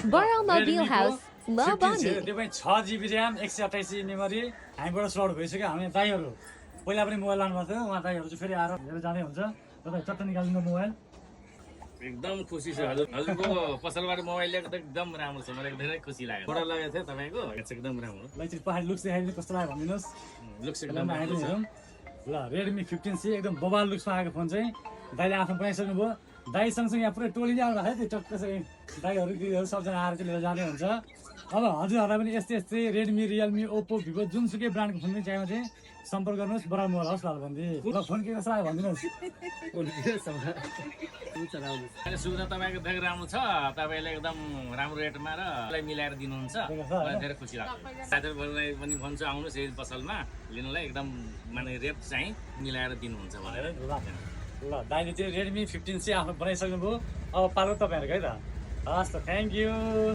Borough Mobile House, ल बन्दी। त्यो पनि 6GB RAM 128GB memory हामीबाट slot भइसक्यो। हामी दाइहरू पहिला पनि मोबाइल लानुभएको थियो, उहाँ दाइहरू चाहिँ फेरि आएर हेरेर जाँदै हुन्छ। तपाईँ चट्ट निकालिदिनु मोबाइल। एकदम खुसी छु हजुरको पसलबाट मोबाइल ल्याएको त एकदम राम्रो छ, मलाई धेरै खुसी लाग्यो। फोटो लगेको थियो तपाईँको, एकदम राम्रो। एकचोटि पहाडी लुक्स देखाइदिनु कस्तो लाग्यो भनिदिनुहोस्। लुक्स एकदम राम्रो छ। ल रेडमी 15C एकदम बबाल लुक्समा आएको फोन चाहिँ दाइले आफ्नो बनाइसक्नु भयो। दाइ सँगसँगै यहाँ पुरै टोली आउनु भएको थियो, त्यो टक्कै दाइहरू दिदीहरू सबजना आएर चाहिँ लिएर जाँदै हुन्छ। अब हजुरहरूलाई पनि यस्तै यस्तै रेडमी रियलमी ओप्पो भिभो जुनसुकै ब्रान्डको फोन पनि चाहियो भने चाहिँ सम्पर्क गर्नुहोस् बराबर मोबाइल हाउस लालबन्दी। ल फोन के कस्तो लाग्यो भनिदिनुहोस्। सुविधा तपाईँको धेरै राम्रो छ, तपाईँले एकदम राम्रो रेटमा र मिलाएर दिनुहुन्छ, मलाई धेरै खुसी लाग्छ। साथीहरूलाई पनि भन्छु आउनुहोस् यही पसलमा लिनुलाई, एकदम माने रेट चाहिँ मिलाएर दिनुहुन्छ भनेर। ल दाइले चाहिँ रेडमी 15C आफ्नो बनाइसक्नु भयो। अब पालो तपाईँहरूको है त। हस् त, थ्याङ्क यू।